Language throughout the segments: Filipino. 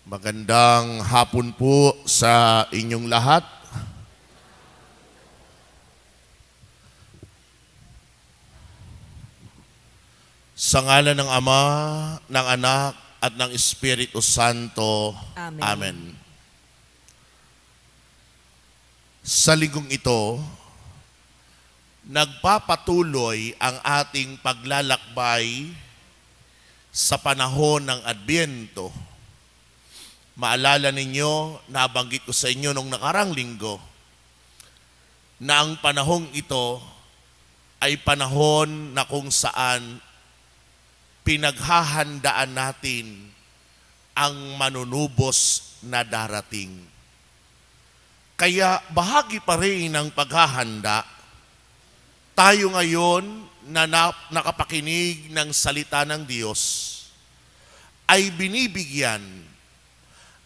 Magandang hapon po sa inyong lahat. Sa ngalan ng Ama, ng Anak, at ng Espiritu Santo. Amen. Amen. Sa linggong ito, nagpapatuloy ang ating paglalakbay sa panahon ng Adbyento. Maalala ninyo, nabanggit ko sa inyo nung nakarang linggo, na ang panahong ito ay panahon na kung saan pinaghahandaan natin ang manunubos na darating. Kaya bahagi pa rin ng paghahanda, tayo ngayon na nakapakinig ng salita ng Diyos ay binibigyan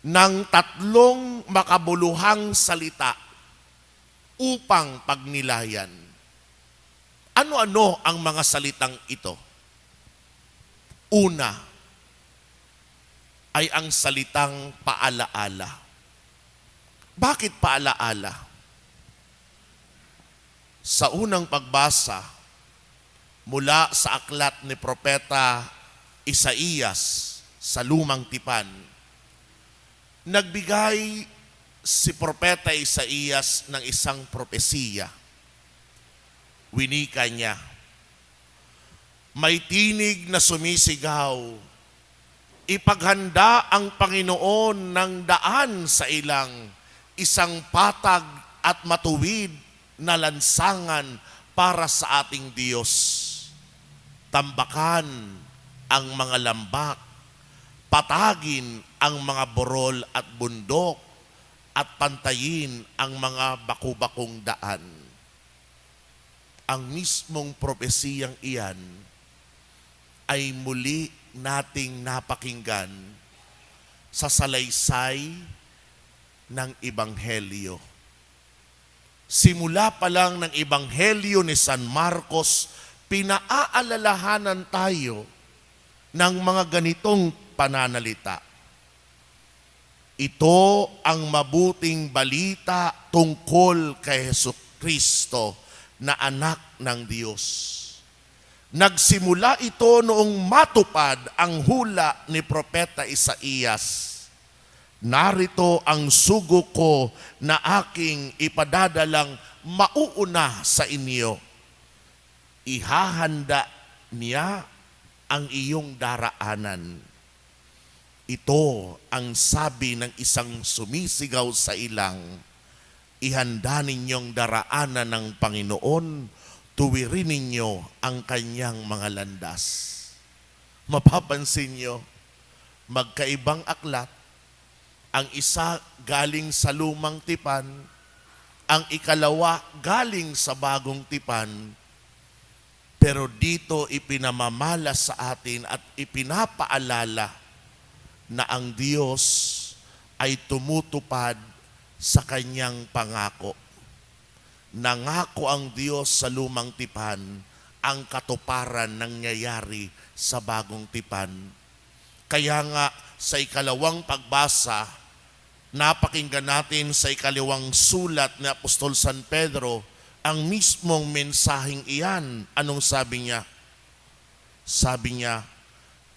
ng tatlong makabuluhang salita upang pagnilayan. Ano-ano ang mga salitang ito? Una ay ang salitang paalaala. Bakit paalaala? Sa unang pagbasa mula sa aklat ni Propeta Isaías sa Lumang Tipan, nagbigay si Propeta Isaías ng isang propesiya. Winika niya, may tinig na sumisigaw, ipaghanda ang Panginoon ng daan sa ilang, isang patag at matuwid na lansangan para sa ating Diyos. Tambakan ang mga lambak, patagin ang mga borol at bundok, at pantayin ang mga baku-bakong daan. Ang mismong propesiyang iyan ay muli nating napakinggan sa salaysay ng Ebanghelyo. Simula pa lang ng Ebanghelyo ni San Marcos, pinaaalalahanan tayo ng mga ganitong pananalita. Ito ang mabuting balita tungkol kay Jesucristo na anak ng Diyos. Nagsimula ito noong matupad ang hula ni Propeta Isaías. Narito ang sugo ko na aking ipadadalang mauuna sa inyo. Ihahanda niya ang iyong daraanan. Ito ang sabi ng isang sumisigaw sa ilang, ihanda ninyong daraanan ng Panginoon, tuwirin ninyo ang kanyang mga landas. Mapapansin nyo, magkaibang aklat. Ang isa galing sa Lumang Tipan, ang ikalawa galing sa Bagong Tipan. Pero dito ipinamamala sa atin at ipinapaalala na ang Diyos ay tumutupad sa kanyang pangako. Nangako ang Diyos sa Lumang Tipan, ang katuparan nangyayari sa Bagong Tipan. Kaya nga sa ikalawang pagbasa, napakinggan natin sa ikalawang sulat ni Apostol San Pedro ang mismong mensaheng iyan. Anong sabi niya? Sabi niya,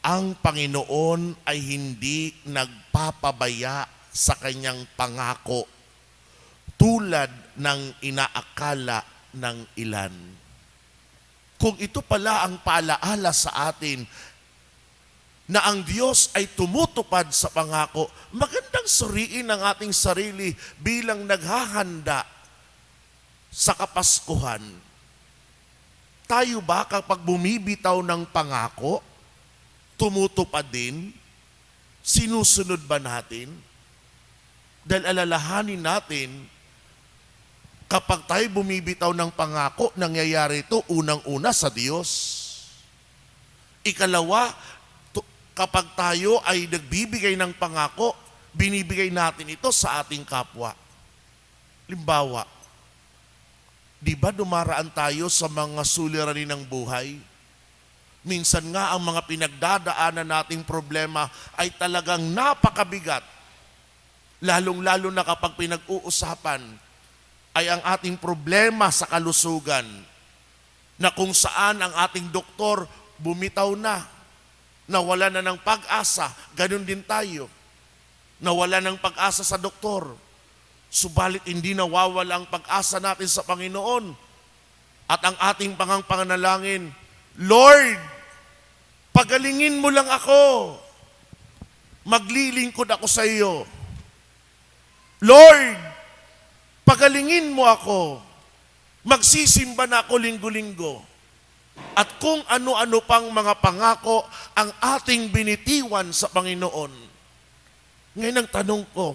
ang Panginoon ay hindi nagpapabaya sa kanyang pangako tulad ng inaakala ng ilan. Kung ito pala ang paalaala sa atin na ang Diyos ay tumutupad sa pangako, magandang suriin ang ating sarili bilang naghahanda sa Kapaskuhan. Tayo ba kapag bumibitaw ng pangako, tumutupad din? Sinusunod ba natin? Dahil alalahanin natin, kapag tayo bumibitaw ng pangako, nangyayari ito unang-una sa Diyos. Ikalawa, kapag tayo ay nagbibigay ng pangako, binibigay natin ito sa ating kapwa. Limbawa, di ba dumaraan tayo sa mga suliranin ng buhay? Minsan nga ang mga pinagdadaanan nating problema ay talagang napakabigat Lalong-lalo na kapag pinag-uusapan ay ang ating problema sa kalusugan, na kung saan ang ating doktor bumitaw na, nawala na ng pag-asa, ganun din tayo. Nawala ng pag-asa sa doktor. Subalit hindi nawawala ang pag-asa natin sa Panginoon. At ang ating panganalangin, Lord, pagalingin mo lang ako. Maglilingkod ako sa iyo. Lord, pagalingin mo ako. Magsisimba na ako linggo-linggo. At kung ano-ano pang mga pangako ang ating binitiwan sa Panginoon. Ngayon ang tanong ko,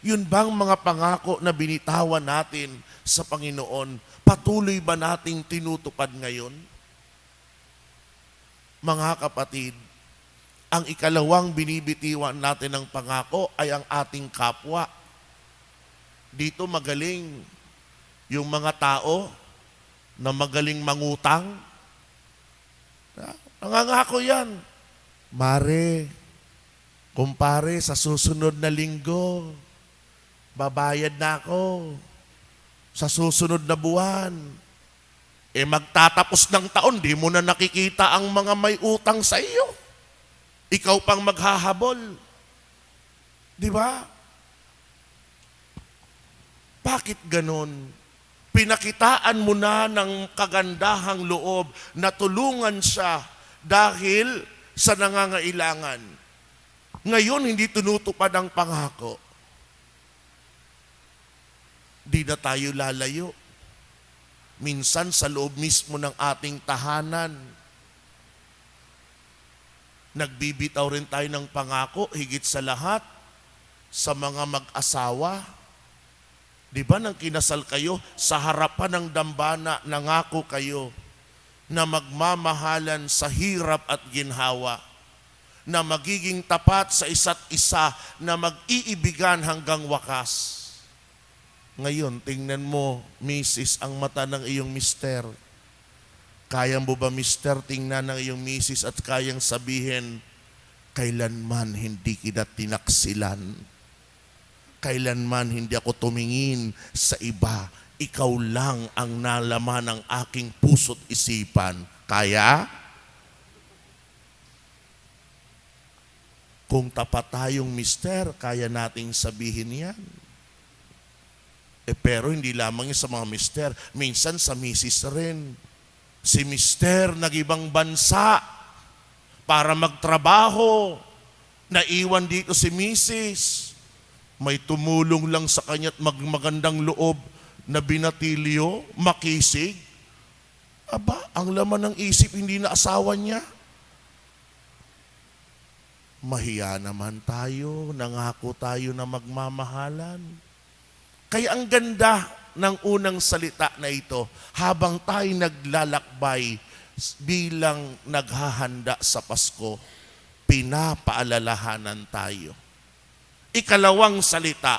yun bang mga pangako na binitawan natin sa Panginoon, patuloy ba nating tinutupad ngayon? Mga kapatid, ang ikalawang binibitiwan natin ng pangako ay ang ating kapwa. Dito magaling yung mga tao na magaling mangutang. Nangangako yan. Mare, kumpare, sa susunod na linggo, babayad na ako. Sa susunod na buwan. Magtatapos ng taon, di mo na nakikita ang mga may utang sa iyo. Ikaw pang maghahabol. Di ba? Bakit ganon? Pinakitaan mo na ng kagandahang loob na tulungan siya dahil sa nangangailangan. Ngayon, hindi tinutupad ang pangako. Di na tayo lalayo. Minsan sa loob mismo ng ating tahanan, nagbibitaw rin tayo ng pangako, higit sa lahat, sa mga mag-asawa. Di ba nang kinasal kayo, sa harapan ng dambana, nangako kayo na magmamahalan sa hirap at ginhawa, na magiging tapat sa isa't isa, na mag-iibigan hanggang wakas. Ngayon, tingnan mo, misis, ang mata ng iyong mister. Kaya mo ba, mister, tingnan ng iyong misis at kayang sabihin, kailanman hindi kita tinaksilan. Kailanman hindi ako tumingin sa iba. Ikaw lang ang nalaman ng aking puso't isipan. Kaya? Kung tapat tayong mister, kaya nating sabihin yan. Pero hindi lamang sa mga mister, minsan sa misis rin. Si mister nag-ibang bansa para magtrabaho. Naiwan dito si misis. May tumulong lang sa kanya at magandang loob na binatilyo, makisig. Aba, ang laman ng isip hindi na asawa niya. Mahiya naman tayo, nangako tayo na magmamahalan. Kaya ang ganda ng unang salita na ito, habang tayo naglalakbay bilang naghahanda sa Pasko, pinapaalalahanan tayo. Ikalawang salita,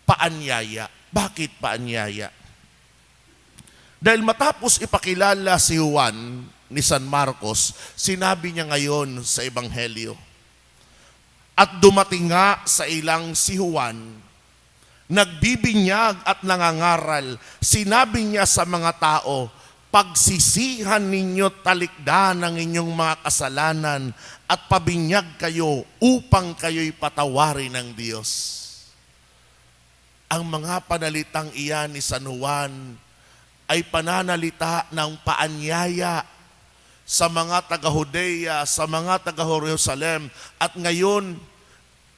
paanyaya. Bakit paanyaya? Dahil matapos ipakilala si Juan ni San Marcos, sinabi niya ngayon sa Ebanghelyo, at dumating nga sa ilang si Juan, nagbibinyag at nangangaral, sinabi niya sa mga tao, pagsisihan ninyo talikdan ang inyong mga kasalanan at pabinyag kayo upang kayo'y patawarin ng Diyos. Ang mga panalitang iyan ni San Juan ay pananalita ng paanyaya sa mga taga-Judea, sa mga taga-Jerusalem, at ngayon,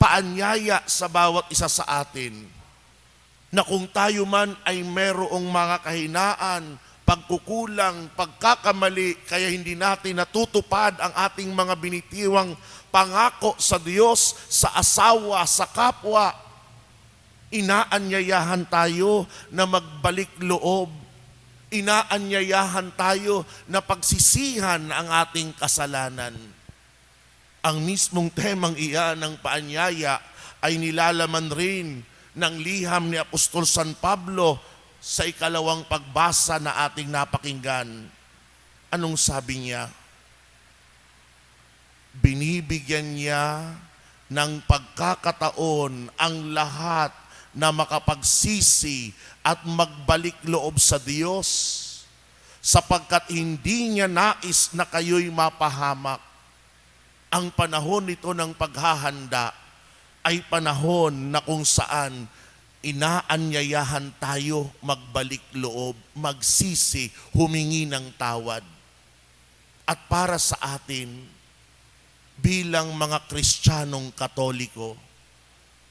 paanyaya sa bawat isa sa atin, na kung tayo man ay merong mga kahinaan, pagkukulang, pagkakamali, kaya hindi natin natutupad ang ating mga binitiwang pangako sa Diyos, sa asawa, sa kapwa, inaanyayahan tayo na magbalik loob. Inaanyayahan tayo na pagsisihan ang ating kasalanan. Ang mismong temang iyan ng paanyaya ay nilalaman rin ng liham ni Apostol San Pablo sa ikalawang pagbasa na ating napakinggan. Anong sabi niya? Binibigyan niya ng pagkakataon ang lahat na makapagsisi at magbalik loob sa Diyos, sapagkat hindi niya nais na kayo'y mapahamak. Ang panahon nito ng paghahanda ay panahon na kung saan inaanyayahan tayo magbalik loob, magsisi, humingi ng tawad. At para sa atin, bilang mga Kristiyanong Katoliko,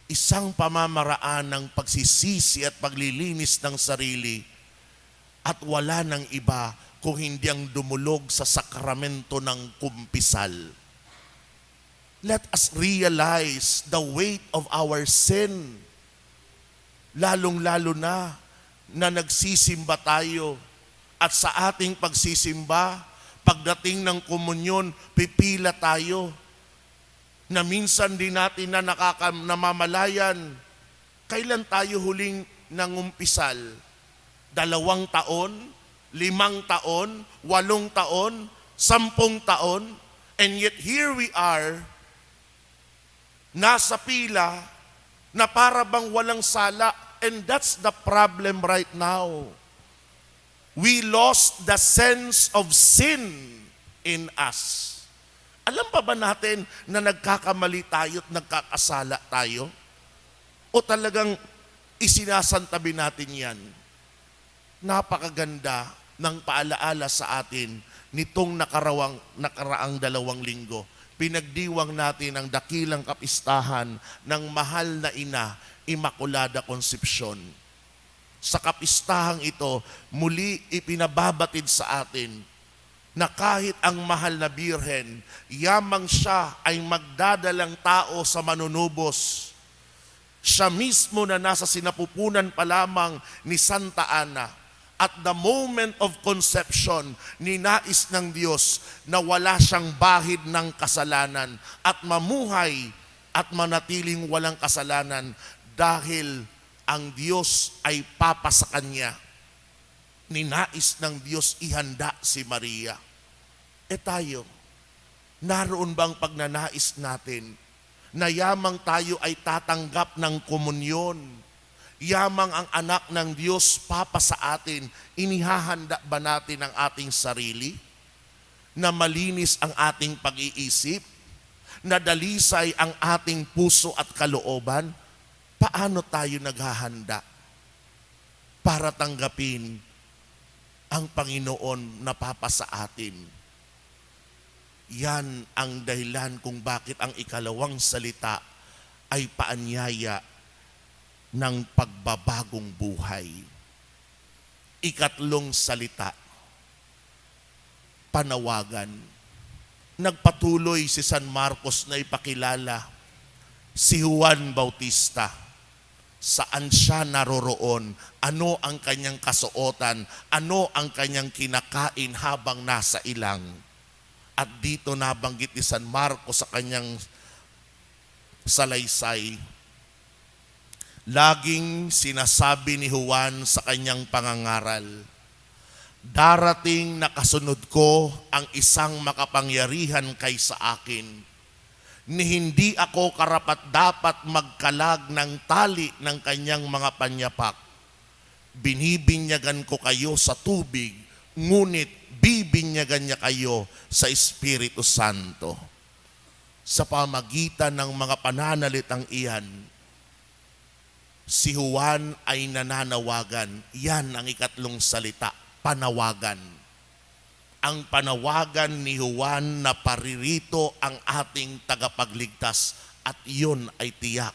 isang pamamaraan ng pagsisisi at paglilinis ng sarili at wala ng iba kung hindi ang dumulog sa sakramento ng kumpisal. Let us realize the weight of our sin. Lalong-lalo na nagsisimba tayo at sa ating pagsisimba, pagdating ng komunyon, pipila tayo na minsan din natin na namamalayan. Kailan tayo huling nangumpisal? 2 taon, 5 taon, 8 taon, 10 taon, and yet here we are, nasa pila na para bang walang sala, and that's the problem right now. We lost the sense of sin in us. Alam pa ba natin na nagkakamali tayo at nagkakasala tayo? O talagang isinasantabi natin yan? Napakaganda ng paalaala sa atin nitong nakaraang 2 linggo. Pinagdiwang natin ang dakilang kapistahan ng mahal na ina, Immaculada Concepcion. Sa kapistahang ito, muli ipinababatid sa atin na kahit ang mahal na birhen, yamang siya ay magdadalang tao sa manunubos. Siya mismo na nasa sinapupunan pa lamang ni Santa Ana, at the moment of conception, ninais ng Diyos na wala siyang bahid ng kasalanan at mamuhay at manatiling walang kasalanan dahil ang Diyos ay papa sa kanya. Ninais ng Diyos ihanda si Maria. Tayo, naroon bang pagnanais natin na yamang tayo ay tatanggap ng komunyon? Yamang ang anak ng Diyos, Papa sa atin, inihahanda ba natin ang ating sarili? Na malinis ang ating pag-iisip? Na dalisay ang ating puso at kalooban? Paano tayo naghahanda para tanggapin ang Panginoon na Papa sa atin? Yan ang dahilan kung bakit ang ikalawang salita ay paanyaya ng pagbabagong buhay. Ikatlong salita, panawagan. Nagpatuloy si San Marcos na ipakilala si Juan Bautista. Saan siya naroroon? Ano ang kanyang kasuotan? Ano ang kanyang kinakain habang nasa ilang? At dito nabanggit ni San Marcos sa kanyang salaysay, laging sinasabi ni Juan sa kanyang pangangaral, darating na kasunod ko ang isang makapangyarihan kaysa akin, ni hindi ako karapat-dapat magkalag ng tali ng kanyang mga panyapak. Binibinyagan ko kayo sa tubig, ngunit bibinyagan niya kayo sa Espiritu Santo. Sa pamagitan ng mga pananalitang iyan, si Juan ay nananawagan. Yan ang ikatlong salita, panawagan. Ang panawagan ni Juan na paririto ang ating tagapagligtas, at iyon ay tiyak.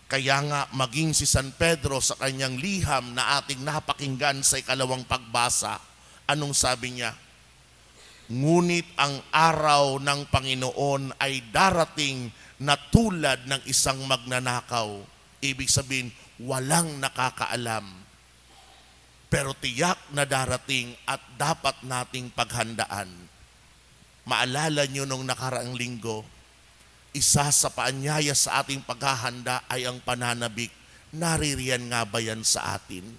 Kaya nga maging si San Pedro sa kanyang liham na ating napakinggan sa ikalawang pagbasa, anong sabi niya? Ngunit ang araw ng Panginoon ay darating na tulad ng isang magnanakaw. Ibig sabihin, walang nakakaalam. Pero tiyak na darating at dapat nating paghandaan. Maalala nyo nung nakaraang linggo, isa sa paanyaya sa ating paghahanda ay ang pananabik. Naririyan nga ba yan sa atin?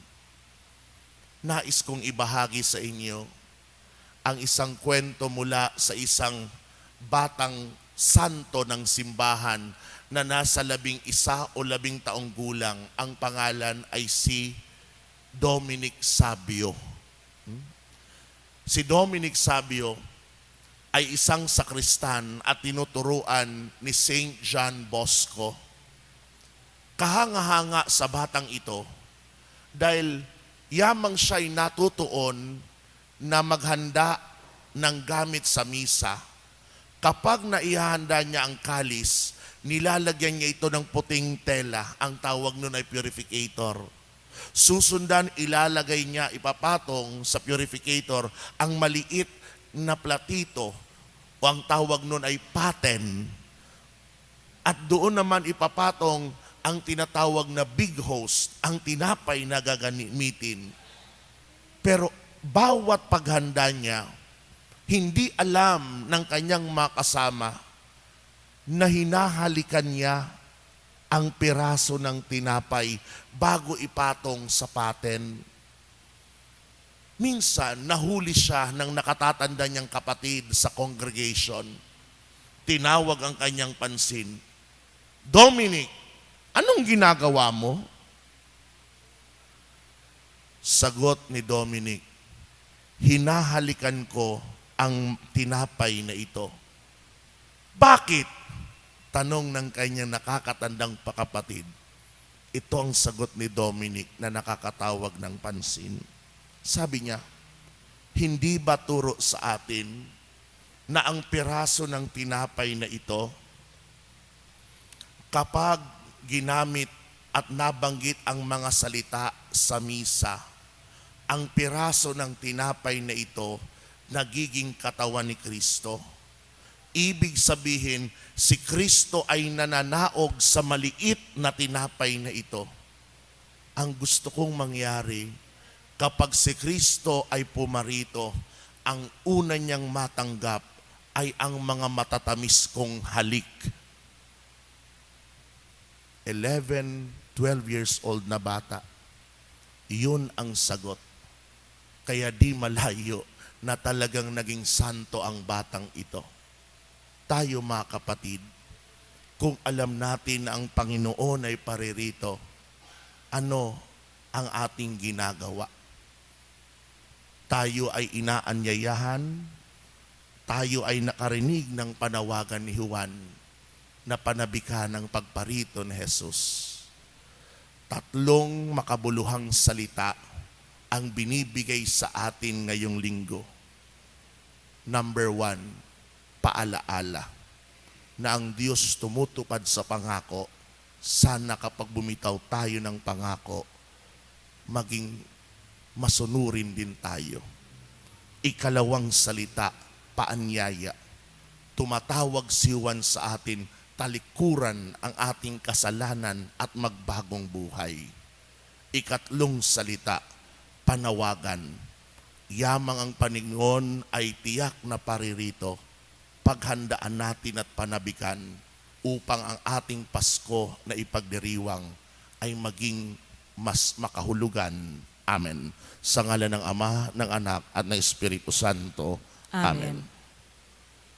Nais kong ibahagi sa inyo ang isang kwento mula sa isang batang santo ng simbahan na nasa 11 o 12 taong gulang. Ang pangalan ay si Dominic Savio. Si Dominic Savio ay isang sakristan at tinuturuan ni Saint John Bosco. Kahanga-hanga sa batang ito dahil yamang siya'y natutuon na maghanda ng gamit sa misa. Kapag naihanda niya ang kalis, nilalagyan niya ito ng puting tela. Ang tawag nun ay purificator. Susundan, ilalagay niya, ipapatong sa purificator ang maliit na platito o ang tawag nun ay paten. At doon naman ipapatong ang tinatawag na big host, ang tinapay na gagamitin. Pero bawat paghanda niya, hindi alam ng kanyang makasama na hinahalikan niya ang piraso ng tinapay bago ipatong sa paten. Minsan, nahuli siya ng nakatatanda niyang kapatid sa congregation. Tinawag ang kanyang pansin, "Dominic, anong ginagawa mo?" Sagot ni Dominic, "Hinahalikan ko ang tinapay na ito." "Bakit?" tanong ng kanyang nakakatandang pakapatid. Ito ang sagot ni Dominic na nakakatawag ng pansin. Sabi niya, "Hindi ba turo sa atin na ang piraso ng tinapay na ito, kapag ginamit at nabanggit ang mga salita sa misa, ang piraso ng tinapay na ito nagiging katawan ni Kristo? Ibig sabihin, si Kristo ay nananaog sa maliit na tinapay na ito. Ang gusto kong mangyari, kapag si Kristo ay pumarito, ang una niyang matanggap ay ang mga matatamis kong halik." 11, 12 years old na bata. Yun ang sagot. Kaya di malayo na talagang naging santo ang batang ito. Tayo mga kapatid, kung alam natin na ang Panginoon ay paririto, ano ang ating ginagawa? Tayo ay inaanyayahan, tayo ay nakarinig ng panawagan ni Juan na panabikan ng pagparito ni Jesus. 3 makabuluhang salita ang binibigay sa atin ngayong linggo. Number 1, paalaala na ang Diyos tumutupad sa pangako. Sana kapag bumitaw tayo ng pangako, maging masunurin din tayo. Ikalawang salita, paanyaya. Tumatawag si Juan sa atin, talikuran ang ating kasalanan at magbagong buhay. Ikatlong salita, panawagan. Yamang ang Panginoon ay tiyak na paririto, paghandaan natin at panabikan upang ang ating Pasko na ipagdiriwang ay maging mas makahulugan. Amen. Sa ngalan ng Ama, ng Anak, at ng Espiritu Santo. Amen.